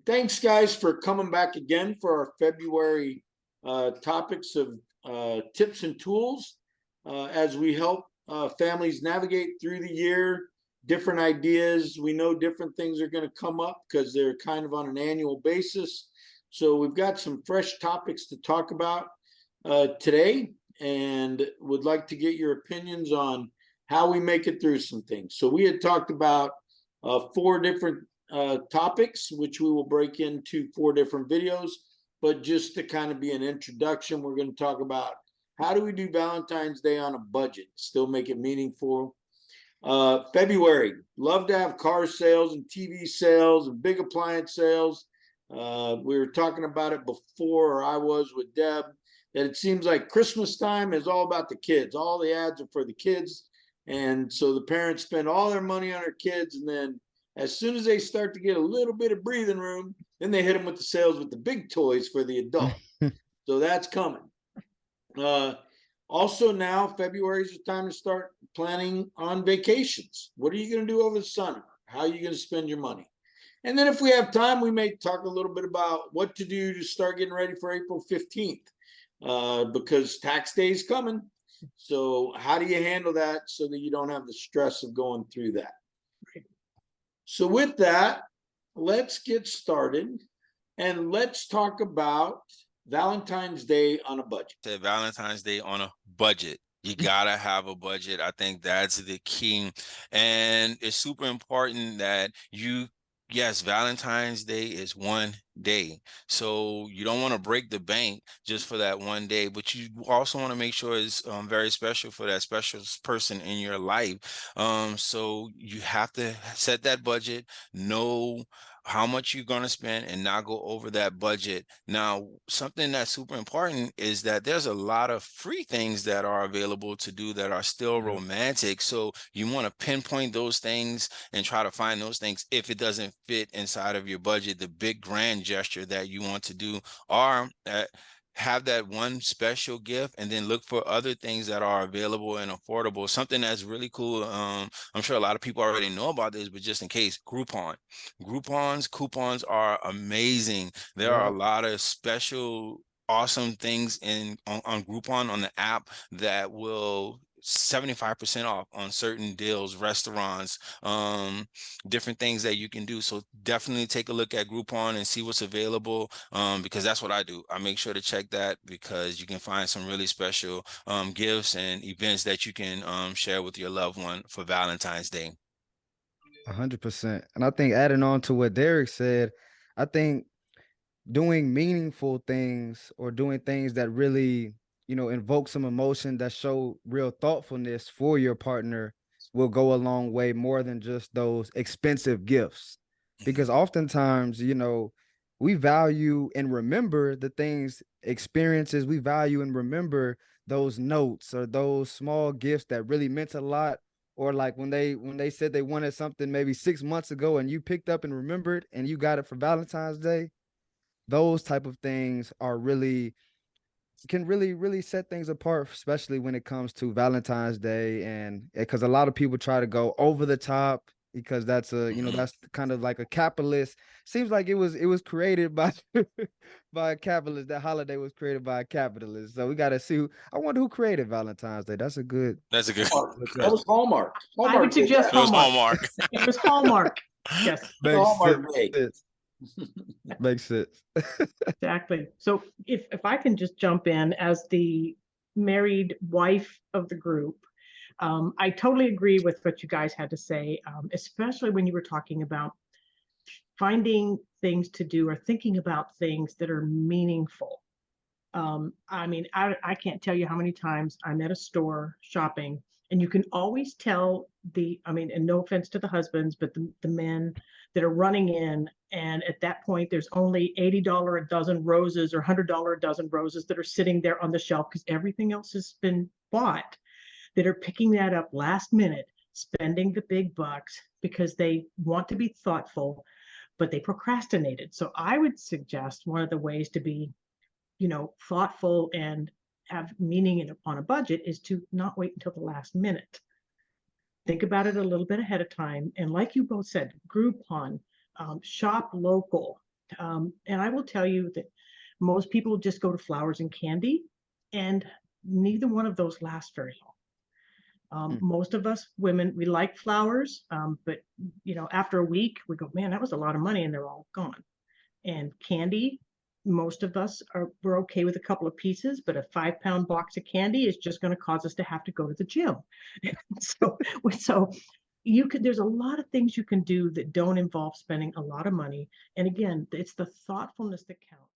Thanks, guys, for coming back again for our February topics of tips and tools as we help families navigate through the year, different ideas. We know different things are going to come up because they're kind of on an annual basis. So we've got some fresh topics to talk about today and would like to get your opinions on how we make it through some things. So we had talked about 4 different topics, which we will break into 4 different videos. But just to kind of be an introduction, we're going to talk about how do we do Valentine's Day on a budget, still make it meaningful. February, love to have car sales and TV sales and big appliance sales. We were talking about it before, or I was with Deb, that it seems like Christmas time is all about the kids. All the ads are for the kids. And so the parents spend all their money on their kids, and then as soon as they start to get a little bit of breathing room, then they hit them with the sales with the big toys for the adult. So that's coming. Also now, February is the time to start planning on vacations. What are you going to do over the summer? How are you going to spend your money? And then if we have time, we may talk a little bit about what to do to start getting ready for April 15th, because tax day is coming. So how do you handle that so that you don't have the stress of going through that? So with that, let's get started and let's talk about Valentine's Day on a budget. Valentine's Day on a budget. You gotta have a budget. I think that's the key. And it's super important that yes, Valentine's Day is one day. So you don't want to break the bank just for that one day, but you also want to make sure it's very special for that special person in your life. So you have to set that budget, know how much you're going to spend and not go over that budget. Now, something that's super important is that there's a lot of free things that are available to do that are still romantic. So you want to pinpoint those things and try to find those things if it doesn't fit inside of your budget, the big grand gesture that you want to do, or have that one special gift and then look for other things that are available and affordable. Something that's really cool. I'm sure a lot of people already know about this, but just in case, coupons are amazing. There are a lot of special awesome things on Groupon on the app that will 75% off on certain deals, restaurants, different things that you can do. So definitely take a look at Groupon and see what's available, because that's what I do. I make sure to check that because you can find some really special gifts and events that you can share with your loved one for Valentine's Day. 100%. And I think adding on to what Derek said, I think doing meaningful things or doing things that really, invoke some emotion that show real thoughtfulness for your partner will go a long way, more than just those expensive gifts. Because oftentimes, we value and remember the things, experiences, we value and remember those notes or those small gifts that really meant a lot. Or like when they said they wanted something maybe 6 months ago and you picked up and remembered and you got it for Valentine's Day. Those type of things can really set things apart, especially when it comes to Valentine's Day. And because a lot of people try to go over the top, because that's that's kind of like a capitalist. Seems like it was created by by a capitalist. That holiday was created by a capitalist. So we got to see. I wonder who created Valentine's Day. That's a good. That was Hallmark. I would suggest Hallmark. It was Hallmark. Yes. Hallmark sense. Makes sense. Exactly. So if I can just jump in as the married wife of the group, I totally agree with what you guys had to say, especially when you were talking about finding things to do or thinking about things that are meaningful. I mean, I can't tell you how many times I'm at a store shopping, and you can always tell and no offense to the husbands, but the men that are running in, and at that point, there's only $80 a dozen roses or $100 a dozen roses that are sitting there on the shelf because everything else has been bought, that are picking that up last minute, spending the big bucks because they want to be thoughtful, but they procrastinated. So I would suggest one of the ways to be, thoughtful and have meaning on a budget is to not wait until the last minute. Think about it a little bit ahead of time. And like you both said, Groupon, shop local. And I will tell you that most people just go to flowers and candy, and neither one of those lasts very long. Most of us women, we like flowers, but after a week, we go, man, that was a lot of money, and they're all gone. And candy, most of us we're okay with a couple of pieces, but a 5-pound box of candy is just going to cause us to have to go to the gym. so there's a lot of things you can do that don't involve spending a lot of money. And again, it's the thoughtfulness that counts.